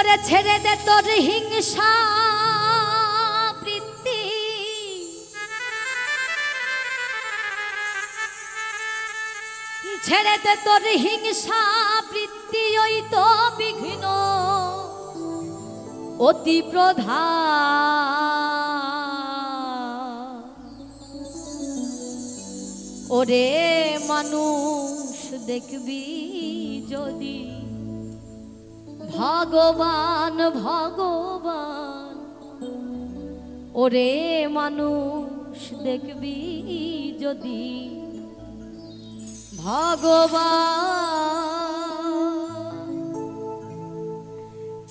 ওরে ছেড়ে দে তোর হিংসা বৃত্তি, ছেড়ে দে তোর হিংসা বৃত্তি, ওই তো বিঘ্ন অতি প্রধান। ওরে মানুষ দেখবি যদি ভগবান ভগবান, ওরে মানুষ দেখবি যদি ভগবান।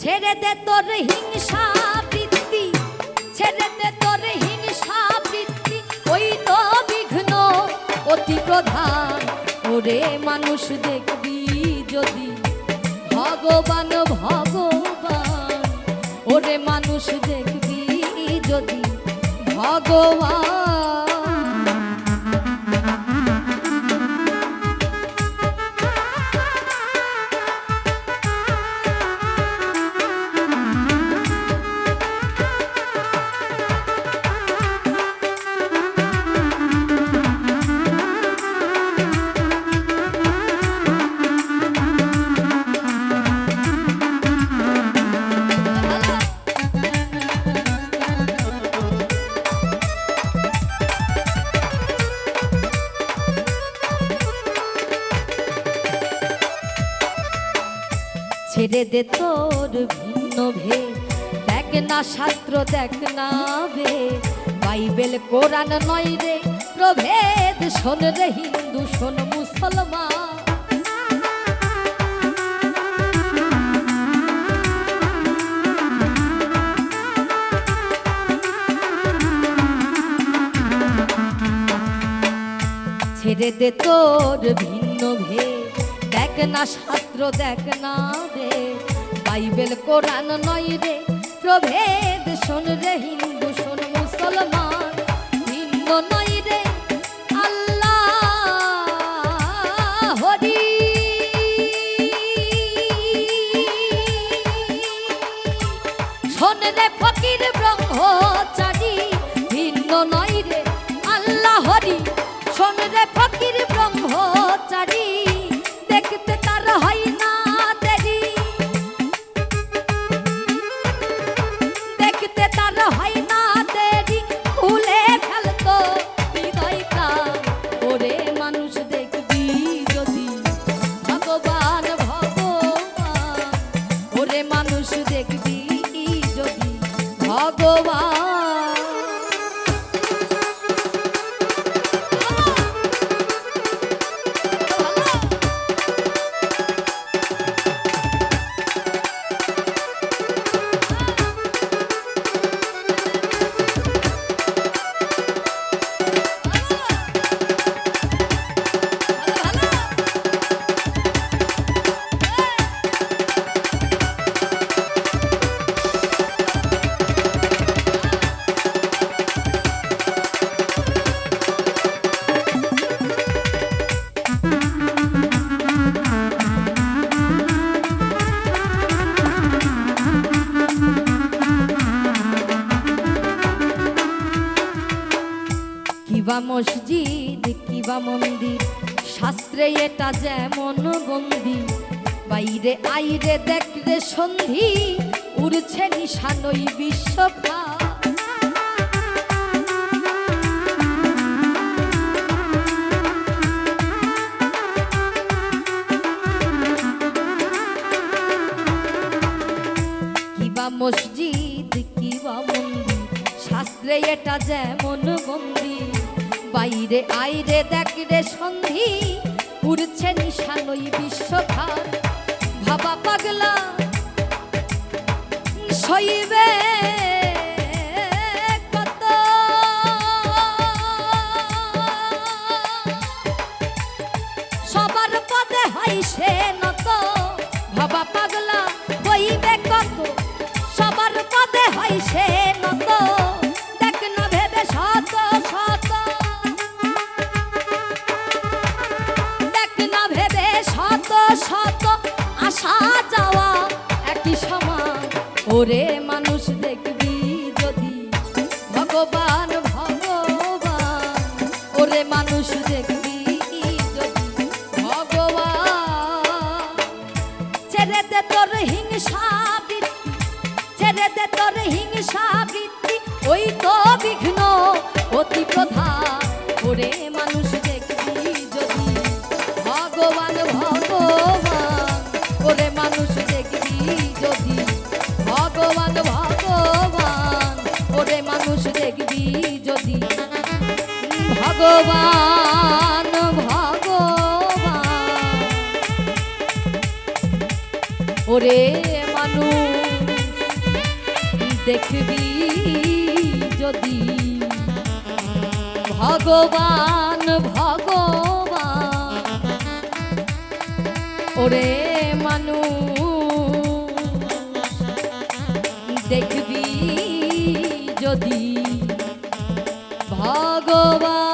ছেড়ে দে তোর হিংসা বৃত্তি, ছেড়ে দে তোর হিংসা বৃত্তি, ওই তো বিঘ্ন অতি প্রধান। ওরে মানুষ দেখবি যদি ভগবান ভগবান, ওরে মানুষ দেখবি যদি ভগবান। ছেড়ে দে তোর ভিন্ন ভেদ, দেখ না শাস্ত্র দেখ না বেদ, বাইবেল কোরআন নয় রে প্রভেদ। শোন রে হিন্দু শোন মুসলমান, ছেড়ে দে তোর ভিন্ন ভেদ, দেখ না শাস্ত্র দেখ না বেদ, বাইবেল কোরআন নয় রে প্রভেদ। শোন রে হিন্দু শোন মুসলমান, ভিন্ন নয় রে আল্লাহ হরি। শোন রে ফকির ব্রহ্মচারী, ভিন্ন নয় রে আল্লাহ হরি। শোন রে ফকির ব্রহ্মচারী, দেখতে তার হয় না দেরি, দেখতে তার হয় না দেরি, খুলে ফেলতো হৃদয় প্রাণ। ওরে মানুষ দেখবি যদি ভগবান ভগবান, ওরে মানুষ দেখবি যদি ভগবান। কিবা মসজিদ কিবা মন্দির, শাস্ত্রে এটা যেমন বন্দি, বাইরে আইরে দেখ রে সন্ধি, উড়ছে নিশানই বিশ্বভা। কিবা মসজিদ কিবা মন্দির, শাস্ত্রে এটা যেমন বন্দি, বাইরে আইরে দেখ রে সন্ধি, উড়ছে নিশানই বিশ্বখান। ভাবা পাগলা সইবে কত, সবার পদে হয় সে নত। ভাবা পাগলা বইবে কত, সবার পদে হয় সে নত। দেখ না ভেবে শত শত, দেখ না ভেবে শত শত, আসা যাওয়া একই সমান। ওরে মানুষ দেখবি যদি ভগবান ভগবান, ওরে মানুষ দেখবি যদি ভগবান। ছেড়ে দে তোর হিংসা বৃত্তি, ছেড়ে দে তোর হিংসা বৃত্তি, ওই তো বিঘ্ন অতি প্রধান। ওরে মানুষ দেখবি যদি ভগবান ভগবান, ওরে মানুষ দেখবি যদি ভগবান ভগবান, ওরে মানুষ দেখবি যদি ভগবান ভগবান, ওরে মানুষ দেখবি যদি ভগবান ভগবান, ওরে মানুষ দেখবি যদি ভগবান।